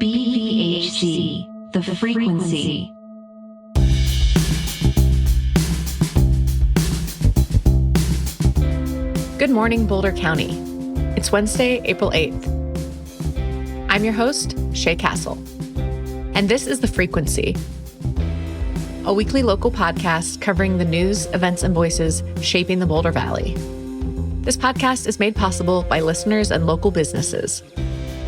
BVHC, the frequency. Good morning, Boulder County. It's Wednesday, April 8th. I'm your host, Shay Castle, and this is The Frequency, a weekly local podcast covering the news, events, and voices shaping the Boulder Valley. This podcast is made possible by listeners and local businesses.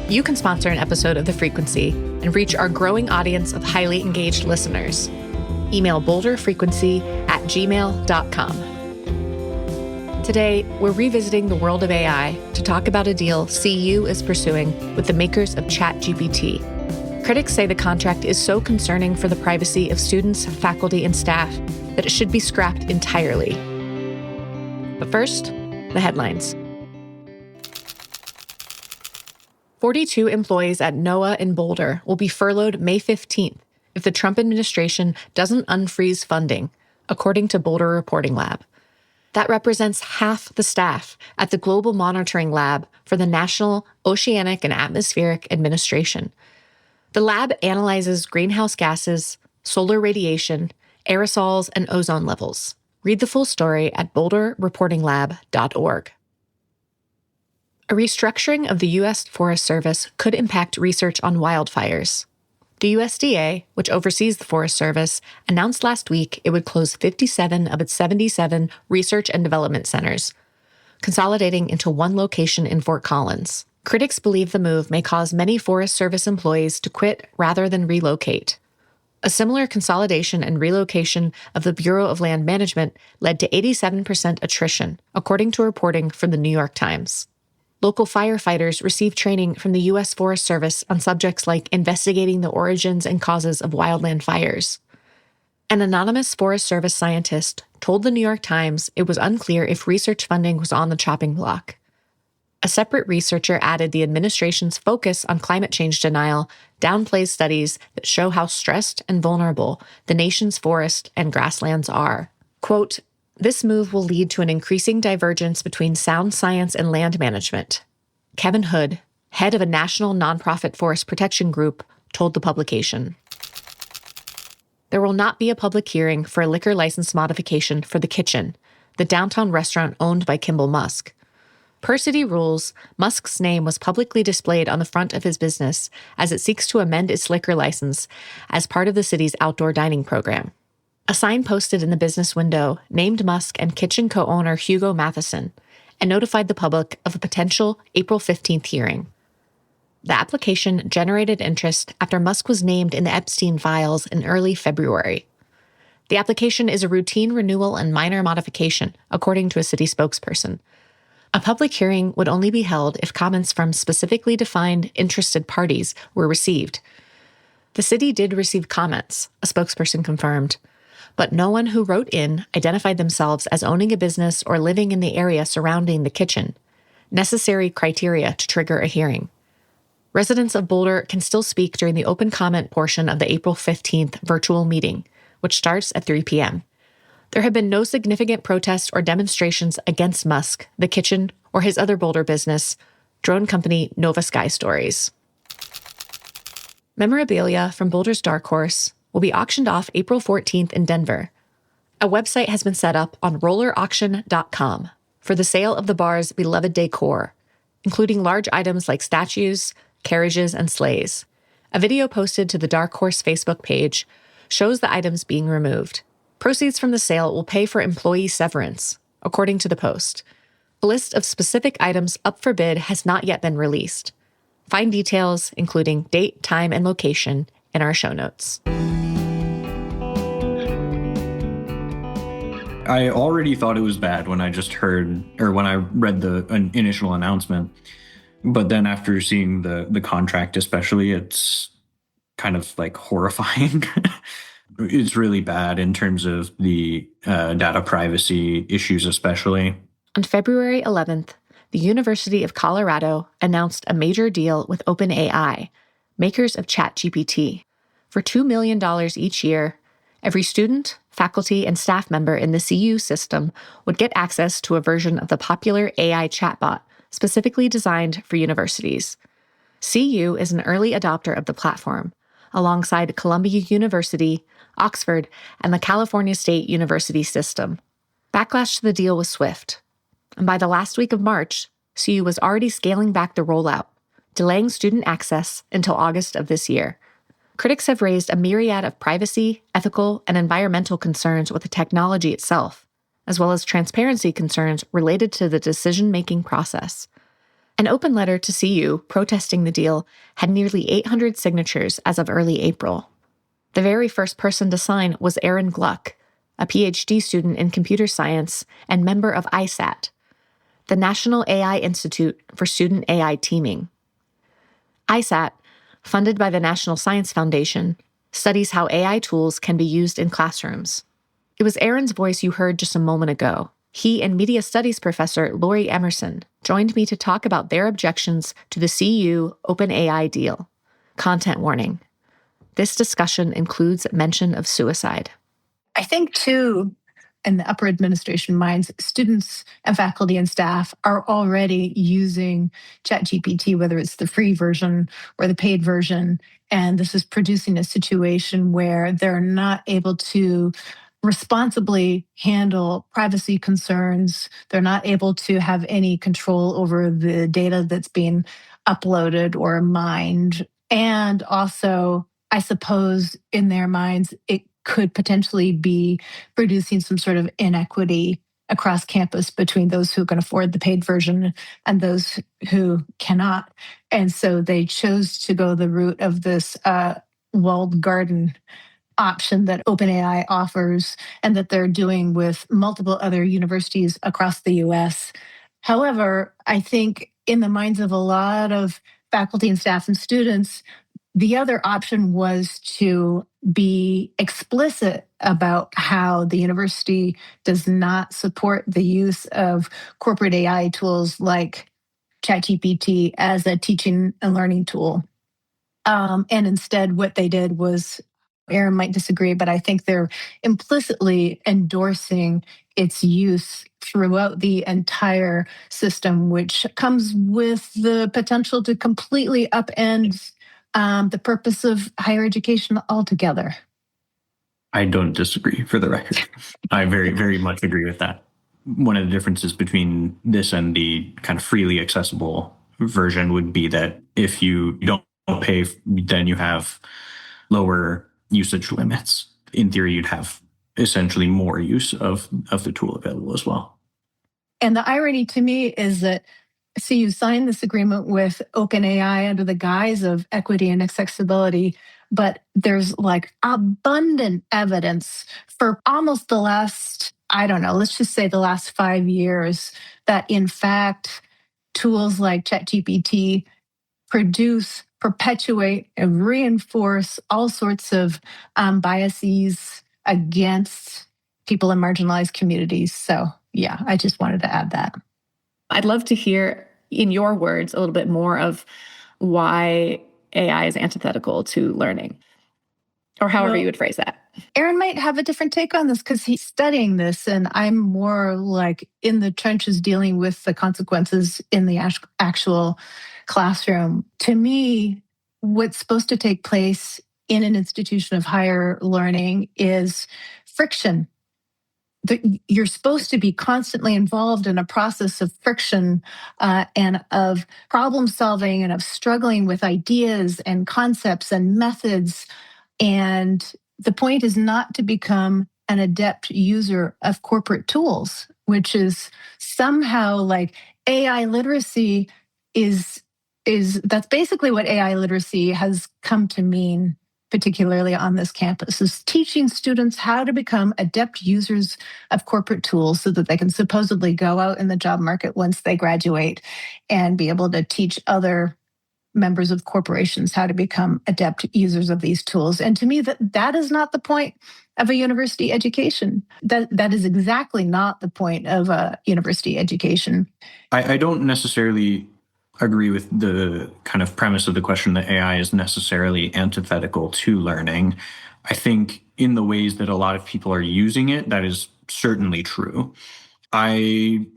You can sponsor an episode of The Frequency and reach our growing audience of highly engaged listeners. Email boulderfrequency@gmail.com. Today, we're revisiting the world of AI to talk about a deal CU is pursuing with the makers of ChatGPT. Critics say the contract is so concerning for the privacy of students, faculty, and staff that it should be scrapped entirely. But first, the headlines. 42 employees at NOAA in Boulder will be furloughed May 15th if the Trump administration doesn't unfreeze funding, according to Boulder Reporting Lab. That represents half the staff at the Global Monitoring Lab for the National Oceanic and Atmospheric Administration. The lab analyzes greenhouse gases, solar radiation, aerosols, and ozone levels. Read the full story at boulderreportinglab.org. A restructuring of the U.S. Forest Service could impact research on wildfires. The USDA, which oversees the Forest Service, announced last week it would close 57 of its 77 research and development centers, consolidating into one location in Fort Collins. Critics believe the move may cause many Forest Service employees to quit rather than relocate. A similar consolidation and relocation of the Bureau of Land Management led to 87% attrition, according to reporting from the New York Times. Local firefighters received training from the U.S. Forest Service on subjects like investigating the origins and causes of wildland fires. An anonymous Forest Service scientist told the New York Times it was unclear if research funding was on the chopping block. A separate researcher added the administration's focus on climate change denial downplays studies that show how stressed and vulnerable the nation's forest and grasslands are. Quote, "This move will lead to an increasing divergence between sound science and land management," Kevin Hood, head of a national nonprofit forest protection group, told the publication. There will not be a public hearing for a liquor license modification for The Kitchen, the downtown restaurant owned by Kimball Musk. Per city rules, Musk's name was publicly displayed on the front of his business as it seeks to amend its liquor license as part of the city's outdoor dining program. A sign posted in the business window named Musk and Kitchen co-owner Hugo Matheson and notified the public of a potential April 15th hearing. The application generated interest after Musk was named in the Epstein files in early February. The application is a routine renewal and minor modification, according to a city spokesperson. A public hearing would only be held if comments from specifically defined interested parties were received. The city did receive comments, a spokesperson confirmed, but no one who wrote in identified themselves as owning a business or living in the area surrounding The Kitchen, necessary criteria to trigger a hearing. Residents of Boulder can still speak during the open comment portion of the April 15th virtual meeting, which starts at 3 p.m. There have been no significant protests or demonstrations against Musk, The Kitchen, or his other Boulder business, drone company Nova Sky Stories. Memorabilia from Boulder's Dark Horse will be auctioned off April 14th in Denver. A website has been set up on rollerauction.com for the sale of the bar's beloved decor, including large items like statues, carriages, and sleighs. A video posted to the Dark Horse Facebook page shows the items being removed. Proceeds from the sale will pay for employee severance, according to the post. A list of specific items up for bid has not yet been released. Find details, including date, time, and location, in our show notes. I already thought it was bad when I when I read the initial announcement. But then after seeing the contract especially, it's kind of like horrifying. It's really bad in terms of the data privacy issues especially. On February 11th, the University of Colorado announced a major deal with OpenAI, makers of ChatGPT. For $2 million each year, every student, faculty, and staff member in the CU system would get access to a version of the popular AI chatbot specifically designed for universities. CU is an early adopter of the platform, alongside Columbia University, Oxford, and the California State University system. Backlash to the deal was swift, and by the last week of March, CU was already scaling back the rollout, delaying student access until August of this year. Critics have raised a myriad of privacy, ethical, and environmental concerns with the technology itself, as well as transparency concerns related to the decision-making process. An open letter to CU protesting the deal had nearly 800 signatures as of early April. The very first person to sign was Aaron Gluck, a PhD student in computer science and member of iSAT, the National AI Institute for Student AI Teaming. iSAT, funded by the National Science Foundation, studies how AI tools can be used in classrooms. It was Aaron's voice you heard just a moment ago. He and media studies professor Lori Emerson joined me to talk about their objections to the CU OpenAI deal. Content warning. This discussion includes mention of suicide. I think, too, in the upper administration minds, students and faculty and staff are already using ChatGPT, whether it's the free version or the paid version. And this is producing a situation where they're not able to responsibly handle privacy concerns. They're not able to have any control over the data that's being uploaded or mined. And also, I suppose in their minds, it could potentially be producing some sort of inequity across campus between those who can afford the paid version and those who cannot. And so they chose to go the route of this walled garden option that OpenAI offers and that they're doing with multiple other universities across the US. However, I think in the minds of a lot of faculty and staff and students, the other option was to be explicit about how the university does not support the use of corporate AI tools like ChatGPT as a teaching and learning tool. And instead, what they did was, Aaron might disagree, but I think they're implicitly endorsing its use throughout the entire system, which comes with the potential to completely upend the purpose of higher education altogether. I don't disagree, for the record. I very, very much agree with that. One of the differences between this and the kind of freely accessible version would be that if you don't pay, then you have lower usage limits. In theory, you'd have essentially more use of the tool available as well. And the irony to me is that CU signed this agreement with OpenAI under the guise of equity and accessibility, but there's like abundant evidence for almost the last, let's just say the last 5 years, that in fact, tools like ChatGPT produce, perpetuate, and reinforce all sorts of biases against people in marginalized communities. So yeah, I just wanted to add that. I'd love to hear, in your words, a little bit more of why AI is antithetical to learning, or however you would phrase that. Aaron might have a different take on this because he's studying this, and I'm more like in the trenches dealing with the consequences in the actual classroom. To me, what's supposed to take place in an institution of higher learning is friction. You're supposed to be constantly involved in a process of friction and of problem solving and of struggling with ideas and concepts and methods. And the point is not to become an adept user of corporate tools, which is somehow like AI literacy is that's basically what AI literacy has come to mean, particularly on this campus, is teaching students how to become adept users of corporate tools so that they can supposedly go out in the job market once they graduate and be able to teach other members of corporations how to become adept users of these tools. And to me, that is not the point of a university education. That is exactly not the point of a university education. I don't necessarily agree with the kind of premise of the question that AI is necessarily antithetical to learning. I think in the ways that a lot of people are using it, that is certainly true. I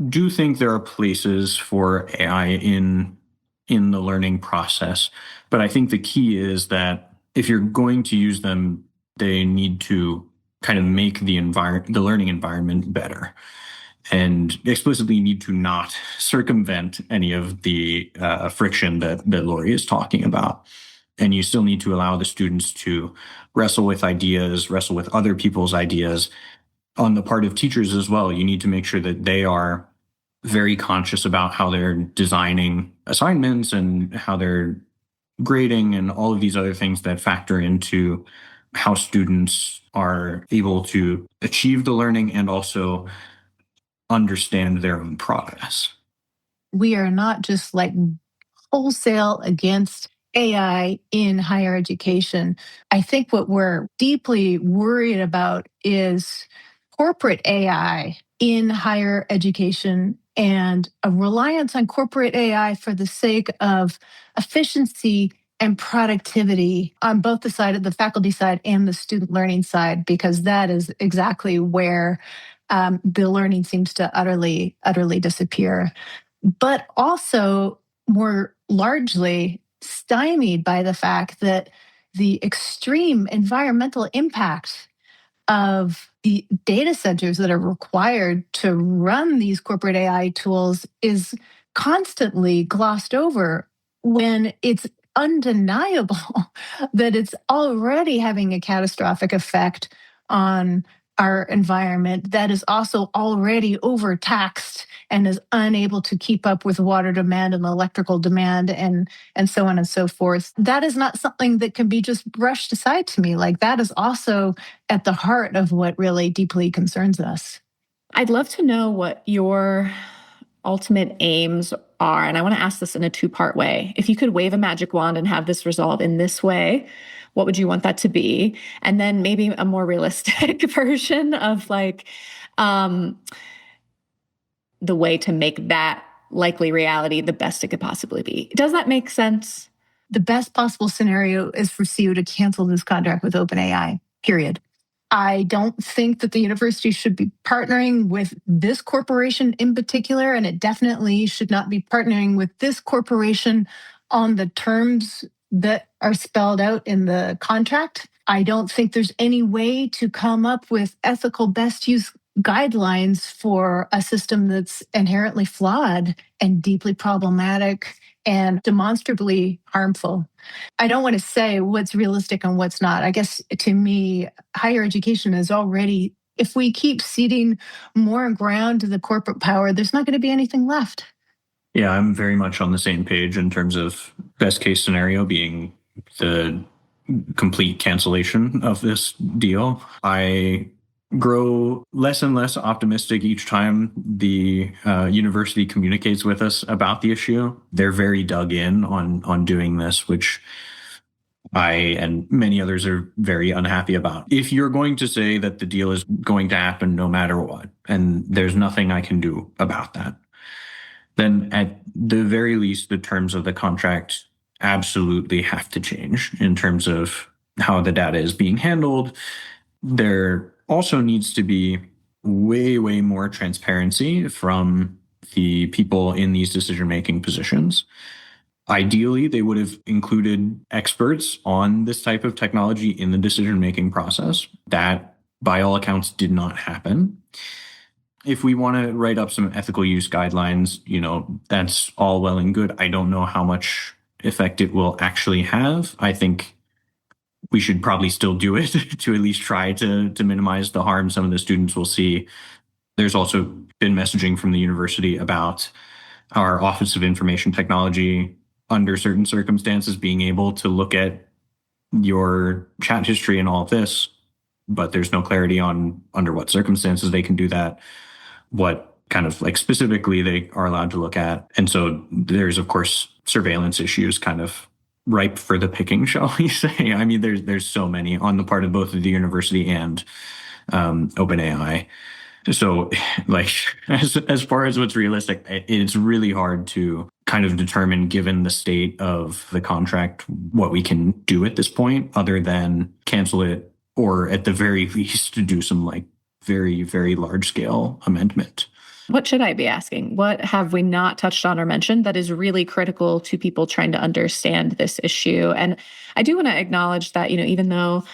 do think there are places for AI in in the learning process. But I think the key is that if you're going to use them, they need to kind of make the learning environment better, and explicitly need to not circumvent any of the friction that Lori is talking about. And you still need to allow the students to wrestle with ideas, wrestle with other people's ideas. On the part of teachers as well, you need to make sure that they are very conscious about how they're designing assignments and how they're grading and all of these other things that factor into how students are able to achieve the learning and also understand their own progress. We are not just like wholesale against AI in higher education. I think what we're deeply worried about is corporate AI in higher education and a reliance on corporate AI for the sake of efficiency and productivity on both the side of the faculty side and the student learning side, because that is exactly where the learning seems to utterly disappear. But also more largely stymied by the fact that the extreme environmental impact of the data centers that are required to run these corporate AI tools is constantly glossed over when it's undeniable that it's already having a catastrophic effect on our environment that is also already overtaxed and is unable to keep up with water demand and electrical demand and so on and so forth. That is not something that can be just brushed aside to me. Like, that is also at the heart of what really deeply concerns us. I'd love to know what your ultimate aims are. And I want to ask this in a two-part way. If you could wave a magic wand and have this resolve in this way, what would you want that to be? And then maybe a more realistic version of like the way to make that likely reality the best it could possibly be. Does that make sense? The best possible scenario is for CU to cancel this contract with OpenAI, period. I don't think that the university should be partnering with this corporation in particular, and it definitely should not be partnering with this corporation on the terms that are spelled out in the contract. I don't think there's any way to come up with ethical best use guidelines for a system that's inherently flawed and deeply problematic and demonstrably harmful. I don't want to say what's realistic and what's not. I guess to me, higher education is already, if we keep ceding more ground to the corporate power, there's not going to be anything left. Yeah, I'm very much on the same page in terms of best case scenario being the complete cancellation of this deal. I grow less and less optimistic each time the university communicates with us about the issue. They're very dug in on doing this, which I and many others are very unhappy about. If you're going to say that the deal is going to happen no matter what, and there's nothing I can do about that, then at the very least, the terms of the contract absolutely have to change in terms of how the data is being handled. There also needs to be way, way more transparency from the people in these decision-making positions. Ideally, they would have included experts on this type of technology in the decision-making process. That, by all accounts, did not happen. If we want to write up some ethical use guidelines, that's all well and good. I don't know how much effect it will actually have. I think we should probably still do it to at least try to minimize the harm some of the students will see. There's also been messaging from the university about our Office of Information Technology, under certain circumstances, being able to look at your chat history and all of this, but there's no clarity on under what circumstances they can do that, what kind of like specifically they are allowed to look at. And so there's, of course, surveillance issues kind of ripe for the picking, shall we say. I mean, there's so many on the part of both of the university and OpenAI. So like as far as what's realistic, it's really hard to kind of determine, given the state of the contract, what we can do at this point other than cancel it, or at the very least to do some like very, very large scale amendment. What should I be asking? What have we not touched on or mentioned that is really critical to people trying to understand this issue? And I do want to acknowledge that, even though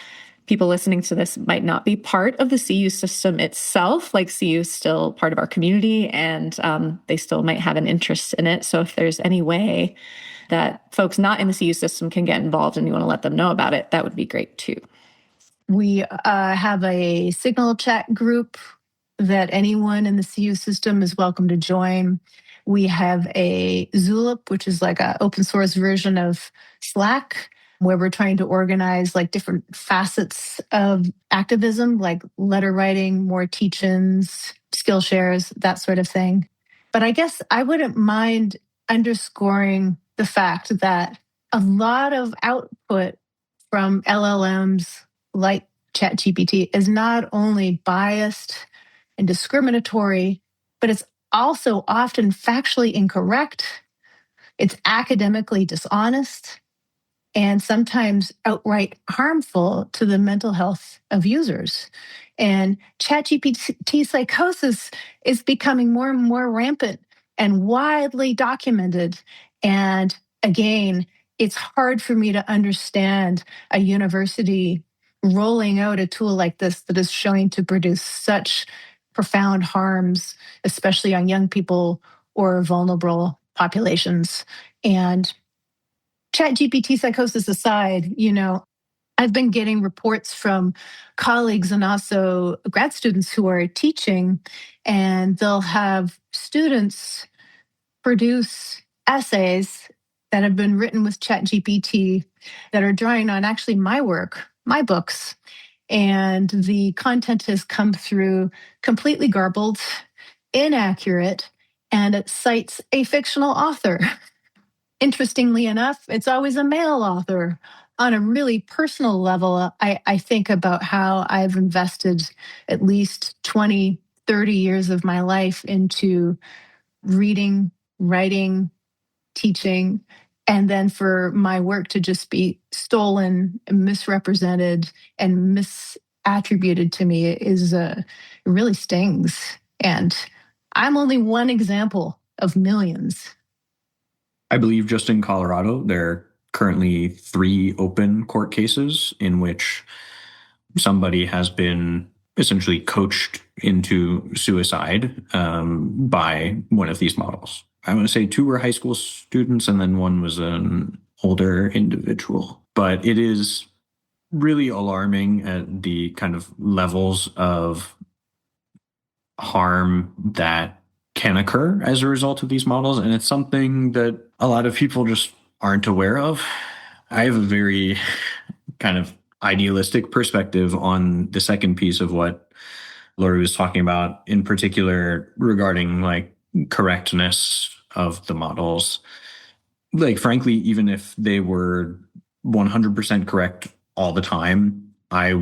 people listening to this might not be part of the CU system itself, like CU is still part of our community and they still might have an interest in it. So if there's any way that folks not in the CU system can get involved and you want to let them know about it, that would be great too. We have a Signal chat group that anyone in the CU system is welcome to join. We have a Zulip, which is like an open source version of Slack, where we're trying to organize like different facets of activism, like letter writing, more teach-ins, skill shares, that sort of thing. But I guess I wouldn't mind underscoring the fact that a lot of output from LLMs like ChatGPT is not only biased and discriminatory, but it's also often factually incorrect. It's academically dishonest and sometimes outright harmful to the mental health of users. And ChatGPT psychosis is becoming more and more rampant and widely documented. And again, it's hard for me to understand a university rolling out a tool like this that is showing to produce such profound harms, especially on young people or vulnerable populations. And ChatGPT psychosis aside, I've been getting reports from colleagues and also grad students who are teaching, and they'll have students produce essays that have been written with ChatGPT that are drawing on actually my work, my books. And the content has come through completely garbled, inaccurate, and it cites a fictional author. Interestingly enough, it's always a male author. On a really personal level, I think about how I've invested at least 20, 30 years of my life into reading, writing, teaching, and then for my work to just be stolen, misrepresented, and misattributed to me it really stings. And I'm only one example of millions. I believe just in Colorado, there are currently 3 open court cases in which somebody has been essentially coached into suicide by one of these models. I want to say 2 were high school students and then 1 was an older individual. But it is really alarming at the kind of levels of harm that can occur as a result of these models. And it's something that a lot of people just aren't aware of. I have a very kind of idealistic perspective on the second piece of what Lori was talking about, in particular regarding like correctness of the models. Like, frankly, even if they were 100% correct all the time, I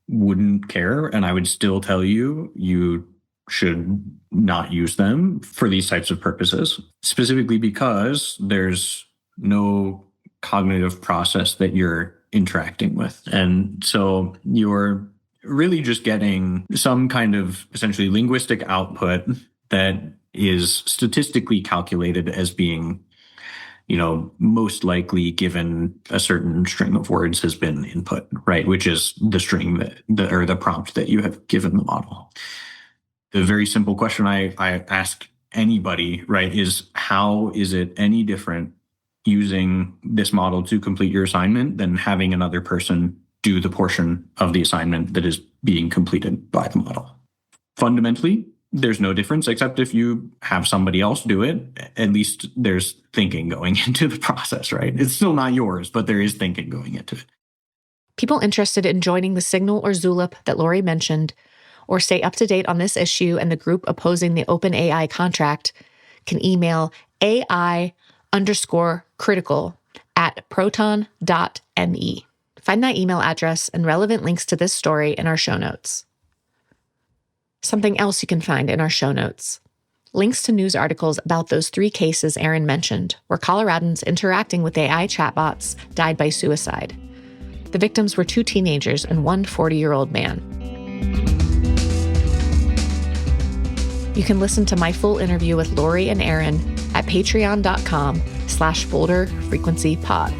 wouldn't care. And I would still tell you, you should not use them for these types of purposes, specifically because there's no cognitive process that you're interacting with. And so you're really just getting some kind of essentially linguistic output that is statistically calculated as being, most likely given a certain string of words has been input, right? Which is the string or the prompt that you have given the model. The very simple question I ask anybody, right, is how is it any different using this model to complete your assignment than having another person do the portion of the assignment that is being completed by the model? Fundamentally, there's no difference, except if you have somebody else do it, at least there's thinking going into the process, right? It's still not yours, but there is thinking going into it. People interested in joining the Signal or Zulip that Lori mentioned, or stay up to date on this issue and the group opposing the OpenAI contract, can email AI_critical@proton.me. Find that email address and relevant links to this story in our show notes. Something else you can find in our show notes: links to news articles about those 3 cases Aaron mentioned, where Coloradans interacting with AI chatbots died by suicide. The victims were 2 teenagers and 1 40-year-old man. You can listen to my full interview with Lori and Aaron at patreon.com/Boulder Frequency Pod.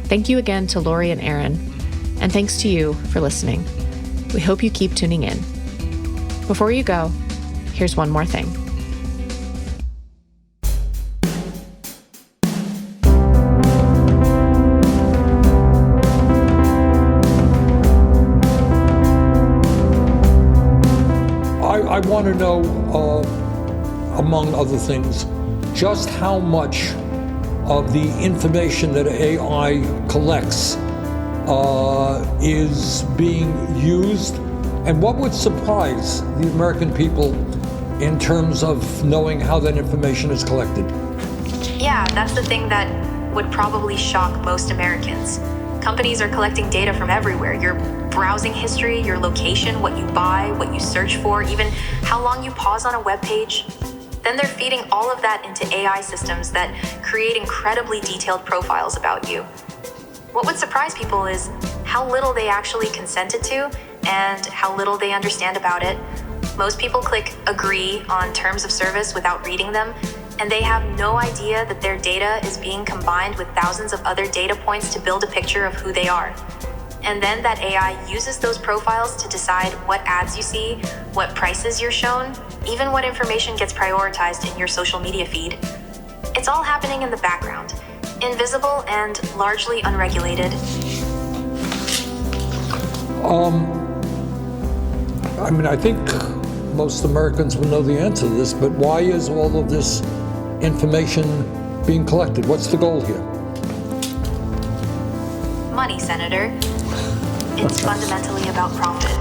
Thank you again to Lori and Aaron, and thanks to you for listening. We hope you keep tuning in. Before you go, here's one more thing. I want to know, among other things, just how much of the information that AI collects is being used, and what would surprise the American people in terms of knowing how that information is collected? Yeah, that's the thing that would probably shock most Americans. Companies are collecting data from everywhere. Your browsing history, your location, what you buy, what you search for, even how long you pause on a web page. Then they're feeding all of that into AI systems that create incredibly detailed profiles about you. What would surprise people is how little they actually consented to and how little they understand about it. Most people click agree on terms of service without reading them, and they have no idea that their data is being combined with thousands of other data points to build a picture of who they are. And then that AI uses those profiles to decide what ads you see, what prices you're shown, even what information gets prioritized in your social media feed. It's all happening in the background, invisible and largely unregulated. I think most Americans will know the answer to this, but why is all of this information being collected? What's the goal here? Money, Senator. It's fundamentally about profit.